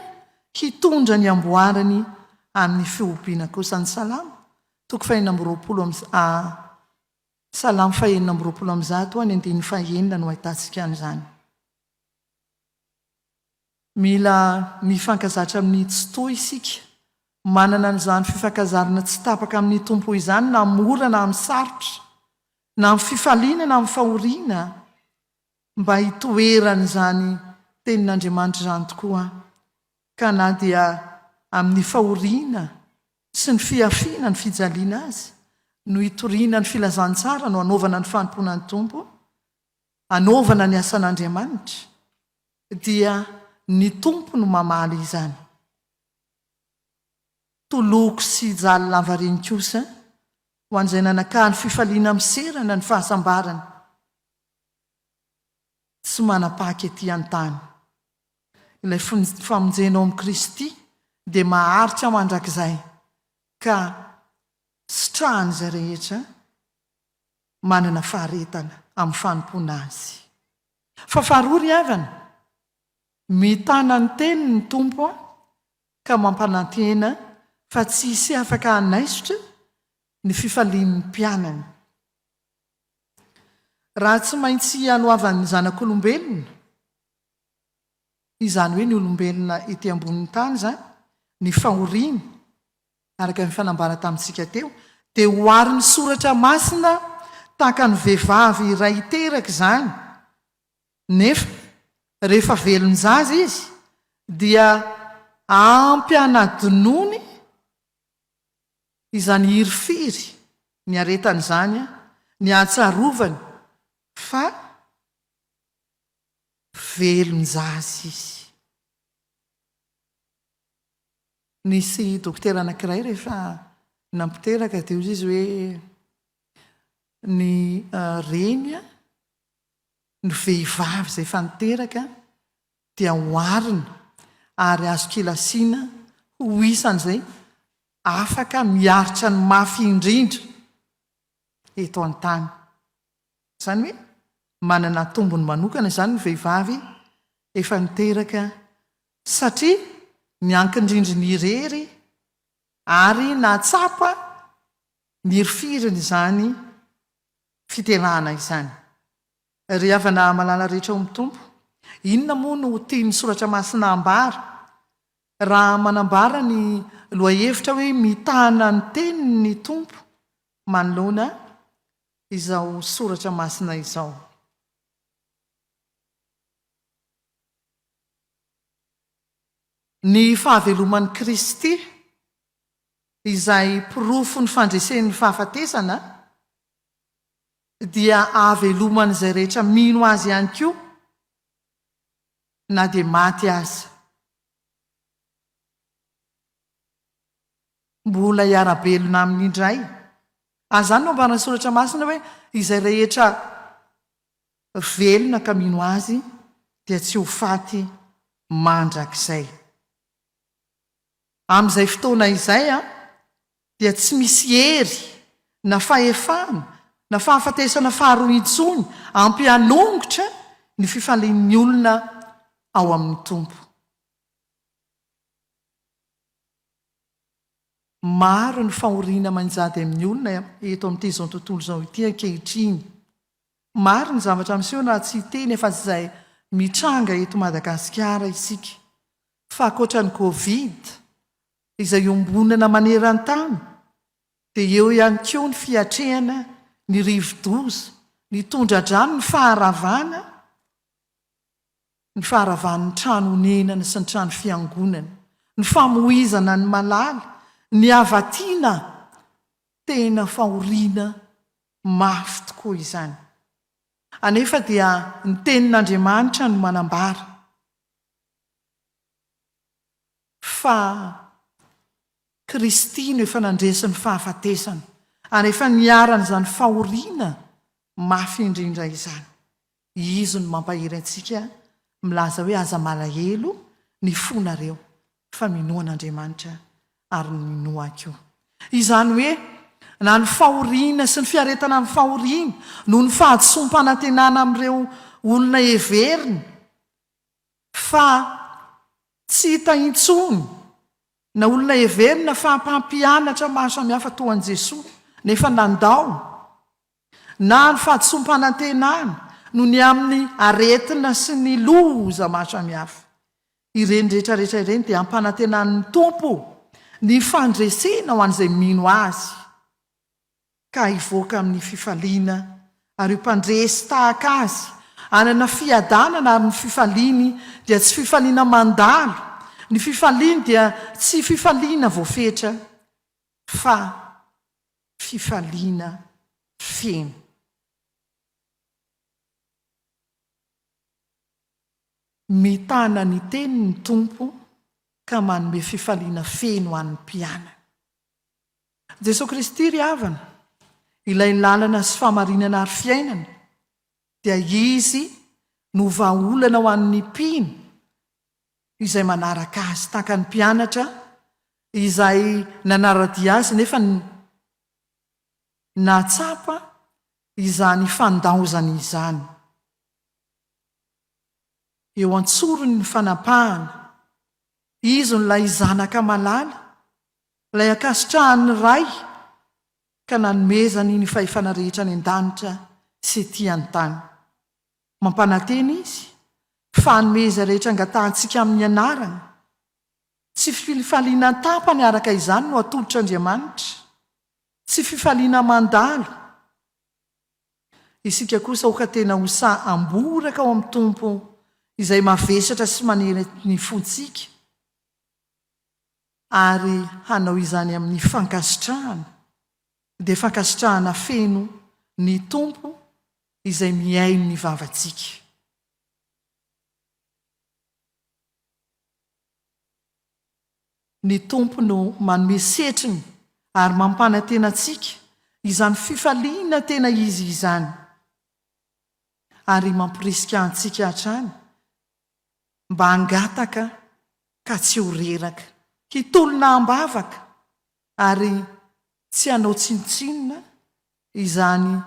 hitondra ny amboariny amin'ny fiompiana kosa. Ny salamo toko salamo 420 ny 9 no ahitantsika an'izany. Mila mifankazatra amin'ny tsy toy isika, manana n'izany fifankazarana tsy tapaka amin'ny tompo izany, na mora na amin'ny sarotra, na amin'ny fifaliana na amin'ny fahoriana, mba hitoeran'izany tenin'Andriamanitra izany tokoa, ka na dia amin'ny fahoriana sy ny fiafiana ny fijaliana azy no hitoriana ny filazantsara no anaovana ny fanompoana ny tompo, anaovana ny asan'Andriamanitra, dia ny tompo no mamaly izany. Toloko sy jalo lavareny kosa ho an'izay nanaka ny fifaliana miserana ny fahasambarana, tsy manapaky ety an-tany. Ilay famonjenao amin'ny Kristy dia maharitra mandrakizay, ka sitrahany izay rehetra manana faharetana amin'ny fanompoana azy. Fa faharoa ry havana, mitana ny teniny ny tompo ka mampanantena fa tsy hisy afaka hanaisotra ny fifalian'ny mpianany. Raha tsy maintsy hanoavan'ny zanak'olombelona, izany hoe ny olombelona ety ambonin'ny tany izany, ny fahoriana araka ny fanambara tamintsika teo, dia hoarin'ny soratra masina tahaka ny vehivavy iray teraka izany. Nefa rehefa velony zaza izy dia ampy anadinony izany hirifiry ny aretan'izany, ny ahatsarovany fa velony zaza izy. Nisy dokotera anankiray rehefa nampiteraka dia izy hoe ny reny ny vehivavy izay efa niteraka dia hoarina ary azo kilasiana ho isan'izay afaka miaritra ny mafy indrindra eto an-tany. Izany hoe manana tombony manokana izany ny vehivavy efa niteraka, satria niankin-drindry ny irery ary natsapa ny hirifiriny izany fiterahana izany. Ry havana malala rehetra ao amin'ny tompo, inona moa no tian'ny soratra masina ambara raha manambara ny lohahevitra hoe mitana ny teniny ny tompo manoloana izao soratra masina izao? Ny fahaveloman'ny Kristy izay pirofo ny fandresen'ny fahafatesana dia ahaveloman'izay rehetra mino azy ihany koa, na dia maty aza. Mbola hiara-belona amin'ny indray. Azany no ambarana soratra masina hoe izay rehetra velona ka mino azy dia tsy ho faty mandrakizay. Amin'izay fotoana izay dia tsy misy hery na fahefana na fahafatesana faharoa intsony ampy hanongotra ny fifalian'ny olona ao amin'ny tompo. Maro ny fahoriana manjady amin'ny olona eto amin'ity izao tontolo izao ity ankehitriny. Maro ny zavatra miseho na tsy teny efa izay mitranga eto Madagasikara isika. Fa ankoatra ny Covid izay ombonana maneran-tany, dia eo ihany koa ny fiatrehana ny rivo-doza, ny tondra-drano, ny faharavana ny trano honenana sy ny trano fiangonana, ny famoizana ny malala, ny avatiana, tena fahoriana mafy tokoa izany. Anefa dia ny tenin'Andriamanitra no manambara fa Kristy no efa nandresy ny fahafatesana, anefa niaran'izany fahoriana mafy indrindra izany. Izy no mampahiry antsika milaza hoe aza malahelo ny fonareo fa minoan'Andriamanitra ary ny minoa koa. Izany hoe na ny fahoriana sy ny fiaretana ny fahoriana no ny fahadisom-panantenana amin'ireo olona heverina, fa tsy hita intsony na olona heverina fa mpampianatra maro samihafa toa an' Jesosy nefa nandao, na ny fahadisom-panantenana no ny amin'ny aretina sy ny loza maro samihafa. Ireny rehetrarehetra ireny dia ampanantenan'ny tompo ny fandresena ho an'izay mino azy, ka hivoaka amin'ny fifaliana ary mpandresy tahaka azy anana fiadanana. Ary ny fifaliany dia tsy fifaliana mandalo, ny fifaliany dia tsy fifaliana voafetra fa fifaliana feno. Mitana ny teny ny tompo ka manome fifaliana feno ho an'ny mpianana. Jesosy Kristy ry havana, ilay lalana sy fahamarinana ary fiainana, dia izy no vahaolana ho an'ny mpino izay manaraka azy, tahaka ny mpianatra izay nanaradia azy nefa natsapa izany fandaozany izany. Eo antsorony ny fanapahana, izy nolay zanaka malala, lay akasitrahany ray ka nanomezany ny fahefana rehetra ny an-danitra sy ety an-tany. Mampanantena izy fa hanomeza rehetra angatahantsika amin'ny anarany, tsy fifaliana tapany araka izany no atolotr'Andriamanitra, tsy fifaliana mandalo. Isika kosa oka tena hosa amboraka ao amin'ny tompo izay mavesatra sy manery ny fontsika, ary hanao izany amin'ny fankasitrahana, dia fankasitrahana feno ny tompo izay miaino ny vavantsika. Ny tompo no manome setriny ary mampanantena antsika izany fifaliana tena izy izany, ary mampirisika antsika hatrany mba hangataka ka tsy ho reraka, hitolona ambavaka ary tsy hanao tsinotsinona izany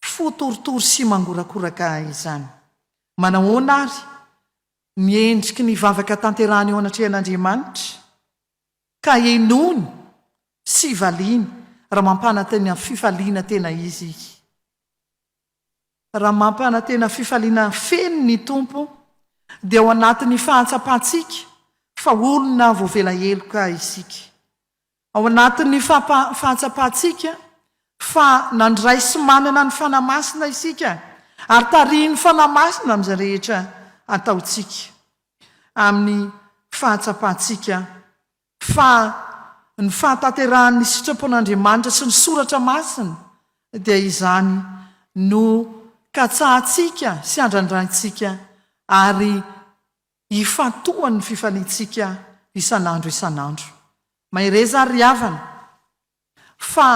fotoritory sy mangorakoraka izany. Manahoana ary miendriky ny vavaka tanterahany eo anatrehan'Andriamanitra ka enony sy valiany raha mampanantena fifaliana tena izy. Raha mampanantena fifaliana feno ny tompo dia ao anatin'ny fahatsapantsika fa olona voavela heloka isika, ao anatin'ny fahatsapantsika fa nandray sy manana ny fanamasina isika, ary tarihin'ny fanamasina amin'izay rehetra ataontsika. Amin'ny fahatsapantsika fa ny fahataterahan'ny sitrapon'Andriamanitra sy ny soratra masina dia izany no katsahantsika sy andrandraintsika ary hifatohany ny fifaliantsika isan'andro isan'andro. Mahereza ary havana fa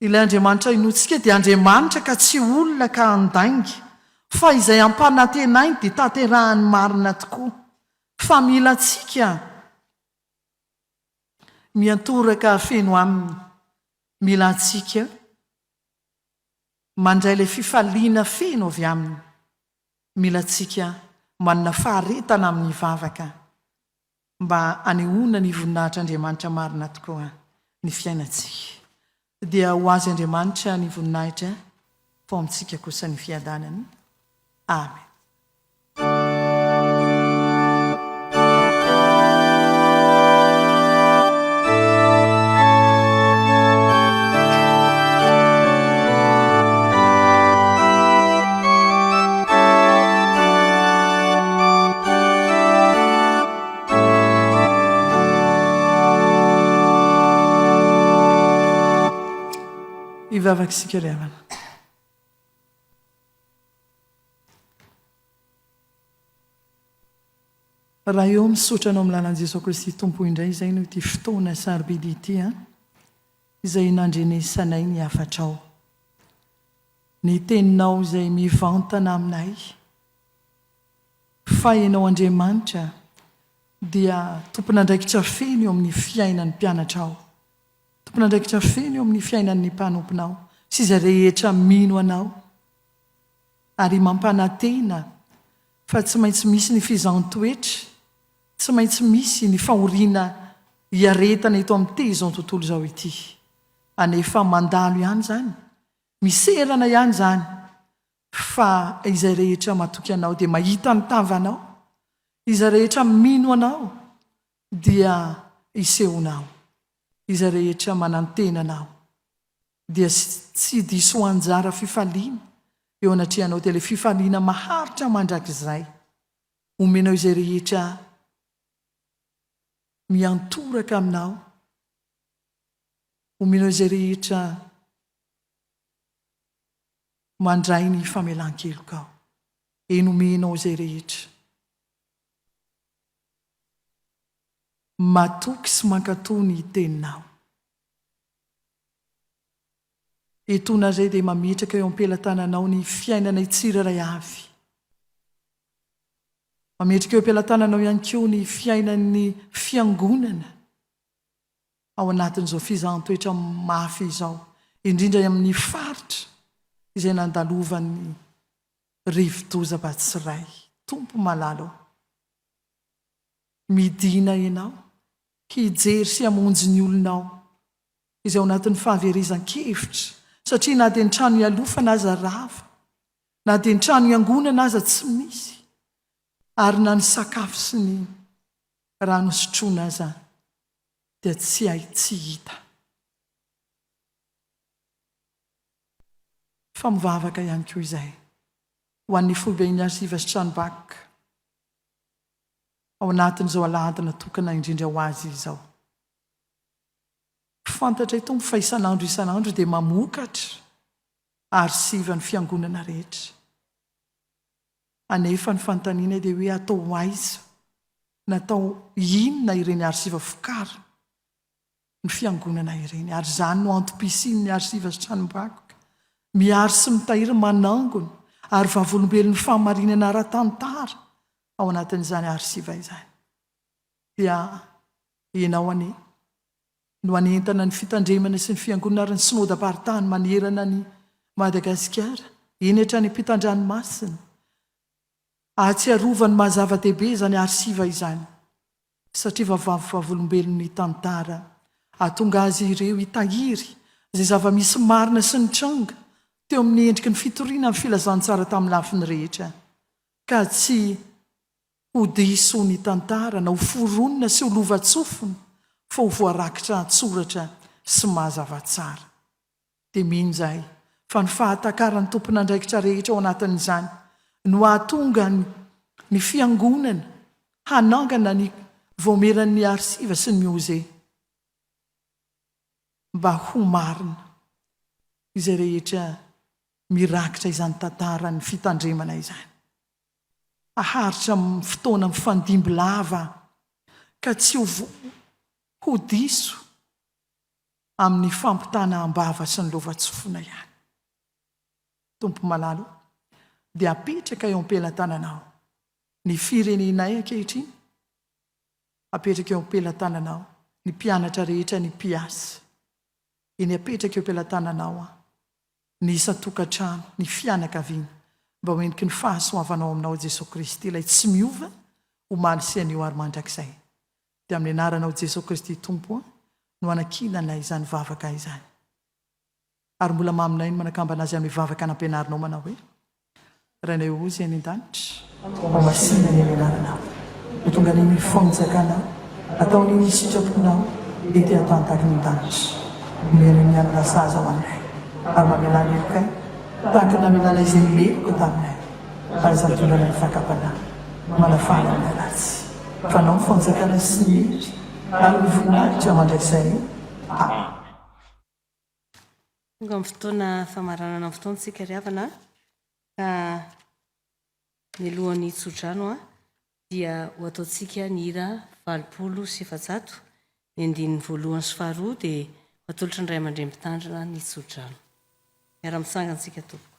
ilay Andriamanitra inoantsika dia Andriamanitra ka tsy olona ka andainga, fa izay ampanantenainy dia tanterahany marina tokoa. Fa mila antsika miantoraka feno aminy, mila antsika mandray ilay fifaliana feno avy aminy, mila antsika manana faharetana amin'ny vavaka mba hanehoana ny voninahitr'Andriamanitra marina tokoa ny fiainantsika. Dia ho azy Andriamanitra ny voninahitra fao amintsika kosa ny fiadanany. Amen. Miravaka isika ry havana. Raha eo misaotra anao amin'ny lalan'i Jesosy Kristy tompo indray izay no ity fotoana sarobidy ity izay nandrenesanay ny hafatra ao. Ny teninao izay mivantana aminay fa ianao Andriamanitra dia tompon'andraikitra feno eo amin'ny fiainan'ny mpianatra ao, tompon'andraikitra feno eo amin'ny fiainan'ny mpanomponao sy izay rehetra mino anao ary mampanantena fa tsy maintsy misy ny fizahon-toetra, tsy maintsy misy ny fahoriana hiaretana eto amin'ny tezao tontolo izao ity. Anefa mandalo ihany zany, miserana ihany zany, fa izay rehetra matoky anao dia mahita ny tavanao, izay rehetra mino anao dia isehonao, izay rehetra manantena anao dia tsy diso anjara fifaliana eo anatrehanao dia ilay fifaliana maharitra mandrakizay omenao izay rehetra miantoraka aminao, omenao izay rehetra mandray ny famelan-keloka ao, enomenao izay rehetra matoky sy mankatoa ny teninao. Etona zay dia mametraka eo am-pelantananao ny fiainanay tsiraray avy, mametraka eo am-pelantananao ihany koa ny fiainan'ny fiangonana ao anatin'izao fizahan-toetra mafy izao, indrindra amin'ny faritra izay nandalovan'ny rivo-doza-batsiray. Tompo malalo, midina ianao hijery sy hamonjy ny olonao izay ao anatin'ny fahaverizan-kevitra, satria na dia ny trano ialofa na aza rava, na dia ny trano iangonana aza tsy misy, ary na ny sakafo sy ny rano sotroana aza dia tsy hay tsy hita. Fa mivavaka ihany koa izay ho an'ny foiben'ny Arsiva sy tranom-bakoka ao anatin'izao alahady natokana indrindra ho azy izao. Fantatra itony fa isan'andro dia mamokatra Arsiva ny fiangonana rehetra. Anefa ny fanontaniana dia hoe atao aiza, natao inona ireny Arsiva fokara ny fiangonana ireny, ary zany no antom-pisin'ny Arsiva sy tranom-bakoka, miary sy mitahiry manangona ary vavolombelon'ny fahamarinana ara-tantara ao anatin'izany Arsiva izany. Dia ianao ane no anentana ny fitandremana sy ny fiangonana ary ny synodam-paritany manerana ny Madagasikara eny hatrany ampitan-dranomasina, ahatsiarovany mahazava-dehibe izany Arsiva izany, satria vavolombelon'ny tantara ahatonga azy ireo hitahiry izay zava-misy marina sy ny tranga teo amin'ny endriky ny fitoriana amin'ny filazantsara tamin'ny lafiny rehetra, ka tsy ho diso ny tantara na ho foronina sy ho lova-tsofina, fa ho voarakitra antsoratra sy mahazava tsara. Dia mino izay fa ny fahatakaran'ny tompon'andraikitra rehetra ao anatin'izany no ahatonga ny fiangonana hanangana ny voameran'ny Arsiva sy ny Miose mba ho marina izay rehetra mirakitra izany tantara ny fitandremana izany, aharitra amin'ny fotoana mifandimby lava ka tsy ho diso amin'ny fampitana ambava sy ny lova-tsofina ihany. Tompo malalo, dia apetraka eo am-pelantananao ny firenenay ankehitriny, apetraka eo am-pelantananao ny mpianatra rehetra ny mpiasa, eny apetraka eo am-pelantananao ny isa-tokantrano, ny fianakaviana, mba ho endriky ny fahasoavanao aminao Jesosy Kristy ilay tsy miova omaly sy anio ary mandrakizay. Dia amin'ny anaranao Jesosy Kristy Tompo no anakinanay izany vavaka izany, ary mbola maminay ny manakambana azy amin'ny vavaka nampianarinao manao hoe rainay ozy any an-danitra ao masina ny anaranao, ho tonga ny famonjakanao ataony sitraponao ety atantany ny danitra, omena ny amin'ny asaza ho anay ary mamelana elokay tahaka namelana izay meloko taminay, ary izany tondrana ny fakapana manafana amin'ny alatsy fa nao fanjakana sy ny hery ary ny voninahitra mandrakizay. tonga amin'ny fotoana famaranana amin'ny fotoantsika ry havana ka ny alohan'ny tsodrano dia ho ataontsika ny hira 700 ny andininy voalohany sy faharoa dia atolotra ny ray aman-dreny mitandrina ny tsodrano miara-misangantsika tompoko.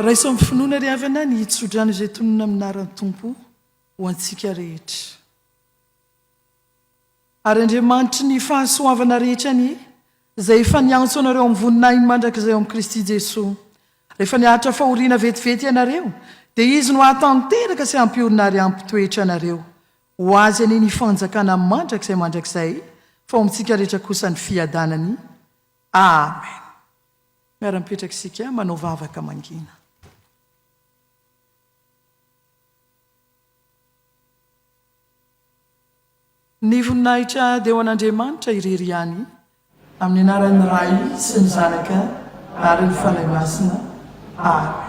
raiso amin'ny finoana ry havana ny tsodrano izay tonona aminarany tompo ho antsika rehetra ary andriamanitry ny fahasoavana rehetra ny izay efa niantso anareo amin'ny voninahiny mandrakizay ao amin'ny Kristy Jesosy rehefa niaritra fahoriana vetivety ianareo dia izy no ahatanteraka sy ampiorina ary ampitoetra anareo ho azy any ny fanjakana mandrakizay fa ao amintsika rehetra kosa ny fiadanany. Amen. Miara-mipetraka isika manao vavaka mangina. Ny voninahitra dia ho an'Andriamanitra irery ihany amin'ny anaran'ny Ray sy ny Zanaka ary ny Fanahy Masina. Amen.